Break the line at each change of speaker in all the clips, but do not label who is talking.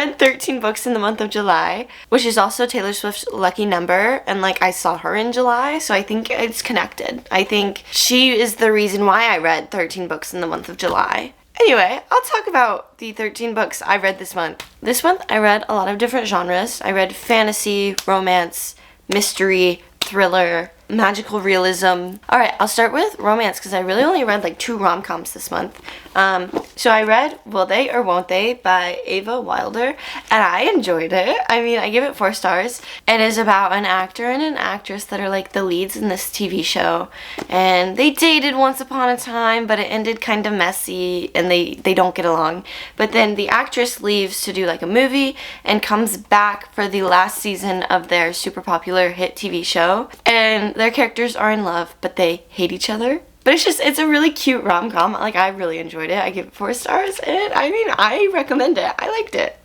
read 13 books in the month of July, which is also Taylor Swift's lucky number, and like I saw her in July, so I think it's connected. I think she is the reason why I read 13 books in the month of July. Anyway, I'll talk about the 13 books I read this month. This month I read a lot of different genres. I read fantasy, romance, mystery, thriller, magical realism. Alright, I'll start with romance because I really only read like 2 rom-coms this month. So I read Will They or Won't They by Ava Wilder, and I enjoyed it. I mean, I give it 4 stars. It is about an actor and an actress that are like the leads in this TV show, and they dated once upon a time, but it ended kind of messy, and they don't get along. But then the actress leaves to do like a movie and comes back for the last season of their super popular hit TV show, and their characters are in love, but they hate each other. But it's a really cute rom-com. Like, I really enjoyed it. I give it 4 stars, and I mean, I recommend it. I liked it.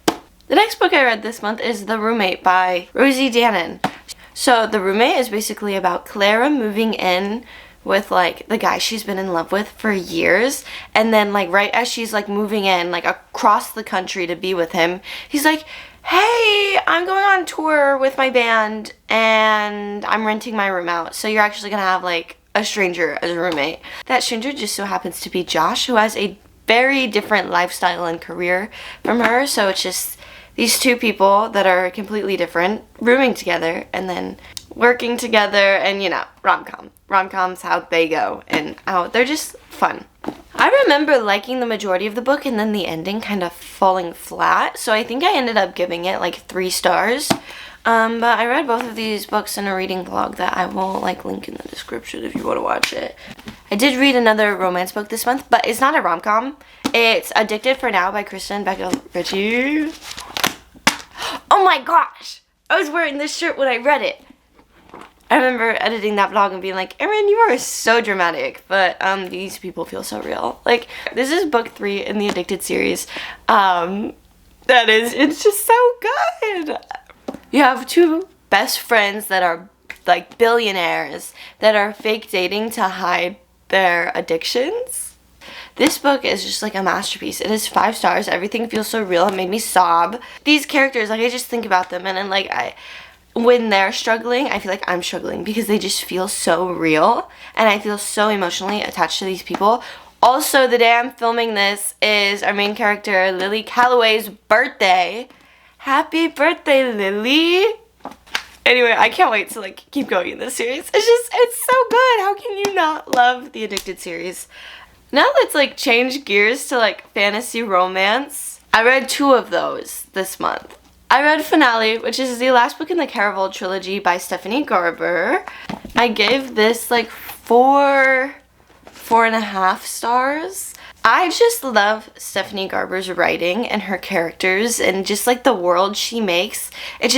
The next book I read this month is The Roommate by Rosie Danan. So, The Roommate is basically about Clara moving in with, like, the guy she's been in love with for years, and then, like, right as she's, like, moving in, like, across the country to be with him, he's like, hey, I'm going on tour with my band, and I'm renting my room out, so you're actually gonna have, like, a stranger as a roommate. That stranger just so happens to be Josh, who has a very different lifestyle and career from her, so it's just these 2 people that are completely different rooming together and then working together, and you know, rom-coms, how they go and how they're just fun. I remember liking the majority of the book and then the ending kind of falling flat, so I think I ended up giving it like 3 stars. But I read both of these books in a reading vlog that I will like link in the description if you want to watch it. I did read another romance book this month, but it's not a rom-com. It's Addicted for Now by Kristen Becca Ritchie. Oh my gosh! I was wearing this shirt when I read it. I remember editing that vlog and being like, Erin, you are so dramatic, but these people feel so real. Like, this is book 3 in the Addicted series. It's just so good. You have 2 best friends that are like billionaires that are fake dating to hide their addictions. This book is just like a masterpiece. It is 5 stars. Everything feels so real. It made me sob. These characters, like, I just think about them, and then like when they're struggling, I feel like I'm struggling because they just feel so real, and I feel so emotionally attached to these people. Also, the day I'm filming this is our main character, Lily Calloway's birthday. Happy birthday, Lily! Anyway, I can't wait to like keep going in this series. It's so good. How can you not love the Addicted series? Now let's like change gears to like fantasy romance. I read 2 of those this month. I read Finale, which is the last book in the Caraval trilogy by Stephanie Garber. I gave this like 4.5 stars. I just love Stephanie Garber's writing and her characters and just like the world she makes. It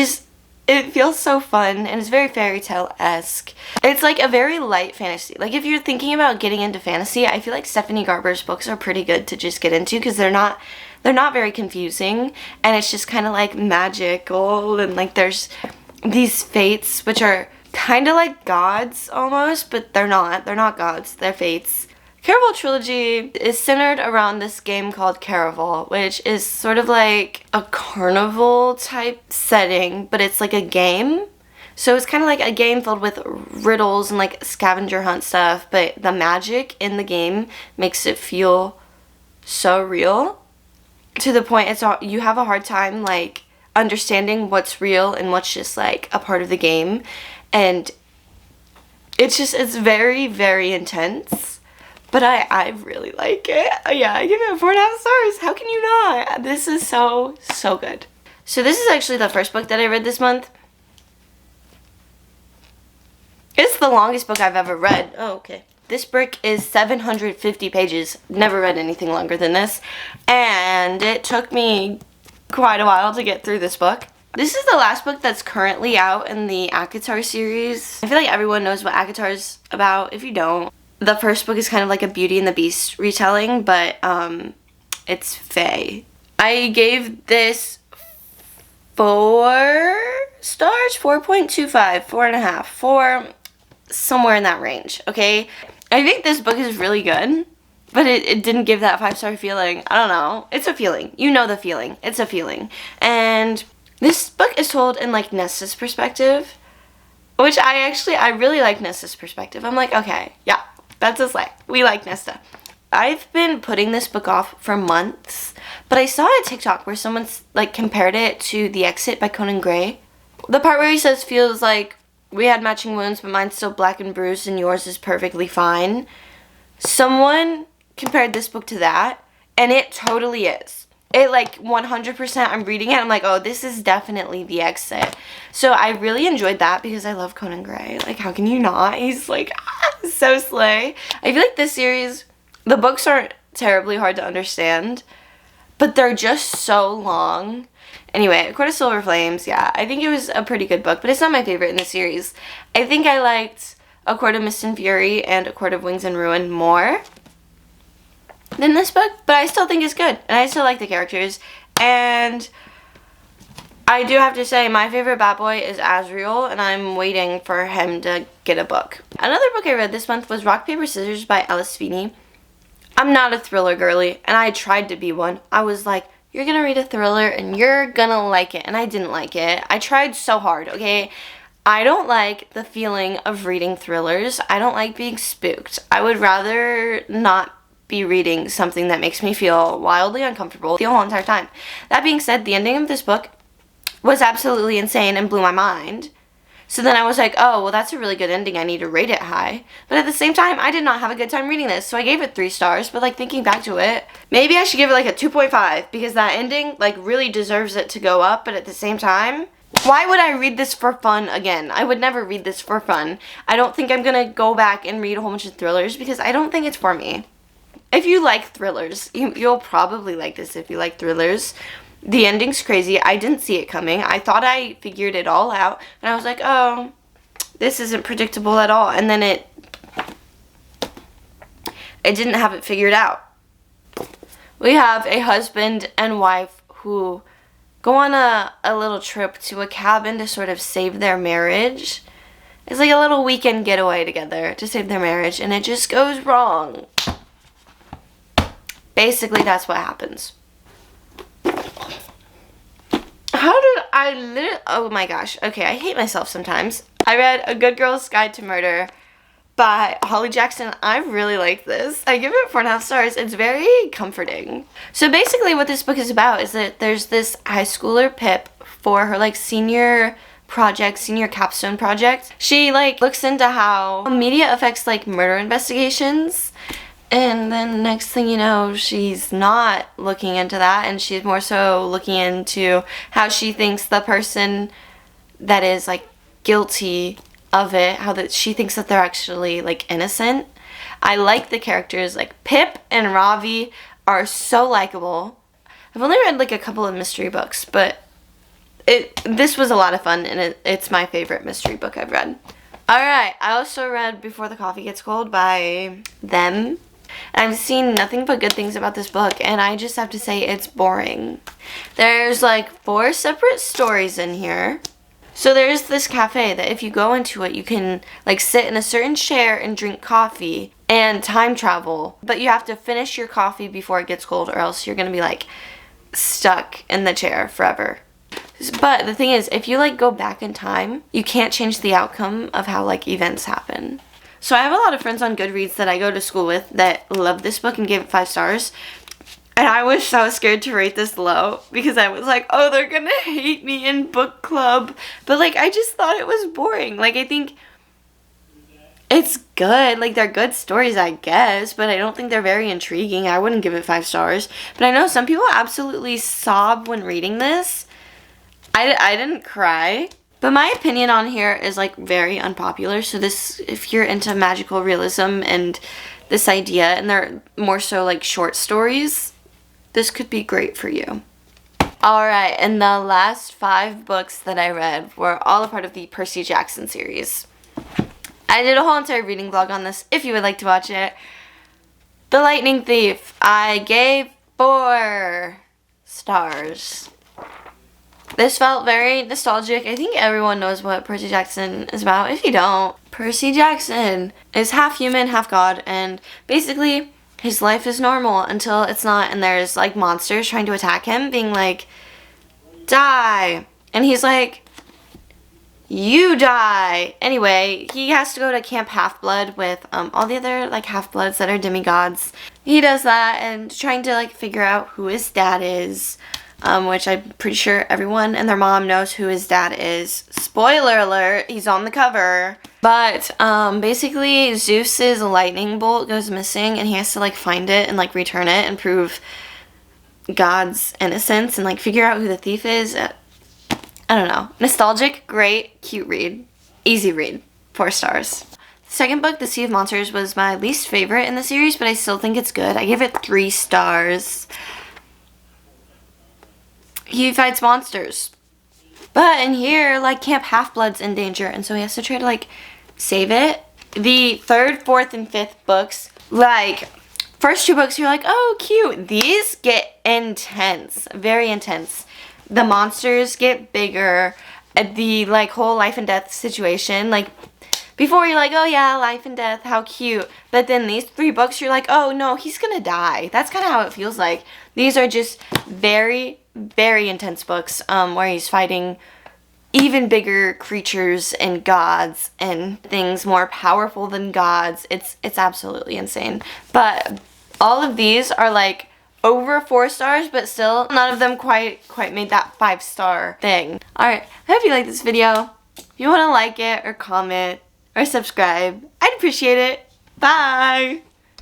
feels so fun, and it's very fairy tale-esque. It's like a very light fantasy. Like, if you're thinking about getting into fantasy, I feel like Stephanie Garber's books are pretty good to just get into because they're not very confusing, and it's just kind of like magical, and like there's these fates which are kind of like gods almost, but they're not gods, they're fates. Caraval trilogy is centered around this game called Caraval, which is sort of like a carnival type setting, but it's like a game. So it's kind of like a game filled with riddles and like scavenger hunt stuff, but the magic in the game makes it feel so real to the point you have a hard time like understanding what's real and what's just like a part of the game, and it's very, very intense. But I really like it. Yeah, I give it 4.5 stars. How can you not? This is so, so good. So this is actually the first book that I read this month. It's the longest book I've ever read. Oh, okay. This book is 750 pages. Never read anything longer than this. And it took me quite a while to get through this book. This is the last book that's currently out in the ACOTAR series. I feel like everyone knows what ACOTAR's about. If you don't, the first book is kind of like a Beauty and the Beast retelling, but it's fae. I gave this 4 stars, 4.25, 4.5, 4, somewhere in that range, okay? I think this book is really good. but it didn't give that 5-star feeling. I don't know. It's a feeling. You know the feeling. It's a feeling. And this book is told in like Nesta's perspective, which I really like Nesta's perspective. I'm like, okay, yeah, that's a slay. We like Nesta. I've been putting this book off for months, but I saw a TikTok where someone's like compared it to The Exit by Conan Gray. The part where he says feels like we had matching wounds, but mine's still black and bruised and yours is perfectly fine. Someone compared this book to that, and it totally is. It like 100%, I'm reading it, I'm like, oh, this is definitely The Exit. So I really enjoyed that because I love Conan Gray. Like, how can you not? He's like, so slay. I feel like this series, the books aren't terribly hard to understand, but they're just so long. Anyway, A Court of Silver Flames, yeah, I think it was a pretty good book, but it's not my favorite in the series. I think I liked A Court of Mist and Fury and A Court of Wings and Ruin more than this book, but I still think it's good, and I still like the characters, and I do have to say my favorite bad boy is Asriel, and I'm waiting for him to get a book. Another book I read this month was Rock, Paper, Scissors by Alice Feeney. I'm not a thriller girly, and I tried to be one. I was like, you're gonna read a thriller, and you're gonna like it, and I didn't like it. I tried so hard, okay? I don't like the feeling of reading thrillers. I don't like being spooked. I would rather not be reading something that makes me feel wildly uncomfortable the whole entire time. That being said, the ending of this book was absolutely insane and blew my mind. So then I was like, oh, well, that's a really good ending. I need to rate it high. But at the same time, I did not have a good time reading this, so I gave it 3 stars. But like thinking back to it, maybe I should give it like a 2.5 because that ending like really deserves it to go up. But at the same time, why would I read this for fun again? I would never read this for fun. I don't think I'm gonna go back and read a whole bunch of thrillers because I don't think it's for me. If you like thrillers, you'll probably like this if you like thrillers. The ending's crazy. I didn't see it coming. I thought I figured it all out. And I was like, oh, this isn't predictable at all. And then it didn't have it figured out. We have a husband and wife who go on a little trip to a cabin to sort of save their marriage. It's like a little weekend getaway together to save their marriage. And it just goes wrong. Basically, that's what happens. How did I oh my gosh. Okay, I hate myself sometimes. I read A Good Girl's Guide to Murder by Holly Jackson. I really like this. I give it 4.5 stars. It's very comforting. So basically what this book is about is that there's this high schooler, Pip, for her like senior capstone project. She like looks into how media affects like murder investigations. And then next thing you know, she's not looking into that, and she's more so looking into how she thinks the person that is like guilty of it, how that she thinks that they're actually like innocent. I like the characters. Like Pip and Ravi are so likable. I've only read like a couple of mystery books, but this was a lot of fun, and it's my favorite mystery book I've read. Alright, I also read Before the Coffee Gets Cold by them. I've seen nothing but good things about this book, and I just have to say it's boring. There's like 4 separate stories in here. So there's this cafe that if you go into it, you can like sit in a certain chair and drink coffee and time travel. But you have to finish your coffee before it gets cold, or else you're gonna be like stuck in the chair forever. But the thing is, if you like go back in time, you can't change the outcome of how like events happen. So I have a lot of friends on Goodreads that I go to school with that love this book and gave it 5 stars. And I was so scared to rate this low because I was like, oh, they're gonna hate me in book club. But like, I just thought it was boring. Like, I think it's good. Like, they're good stories, I guess, but I don't think they're very intriguing. I wouldn't give it 5 stars. But I know some people absolutely sob when reading this. I didn't cry. But my opinion on here is like very unpopular. So this, if you're into magical realism and this idea, and they're more so like short stories, this could be great for you. Alright, and the last 5 books that I read were all a part of the Percy Jackson series. I did a whole entire reading vlog on this if you would like to watch it. The Lightning Thief, I gave 4 stars. This felt very nostalgic. I think everyone knows what Percy Jackson is about. If you don't, Percy Jackson is half human, half god, and basically his life is normal until it's not, and there's like monsters trying to attack him, being like, die. And he's like, you die. Anyway, he has to go to Camp Half-Blood with all the other like half-bloods that are demigods. He does that and trying to like figure out who his dad is, which I'm pretty sure everyone and their mom knows who his dad is. Spoiler alert, he's on the cover. But basically Zeus's lightning bolt goes missing and he has to like find it and like return it and prove God's innocence and like figure out who the thief is. I don't know. Nostalgic, great, cute read. Easy read. 4 stars. The second book, The Sea of Monsters, was my least favorite in the series, but I still think it's good. I give it 3 stars. He fights monsters. But in here, like, Camp Half-Blood's in danger, and so he has to try to, like, save it. The 3rd, 4th, and 5th books, like, first 2 books, you're like, oh, cute. These get intense. Very intense. The monsters get bigger. The like whole life and death situation, like before you're like, oh yeah, life and death, how cute. But then these 3 books, you're like, oh no, he's gonna die. That's kind of how it feels like. These are just very, very intense books where he's fighting even bigger creatures and gods and things more powerful than gods. It's absolutely insane. But all of these are like over 4 stars, but still none of them quite made that 5-star thing. Alright, I hope you like this video. If you want to like it or comment or subscribe, I'd appreciate it. Bye!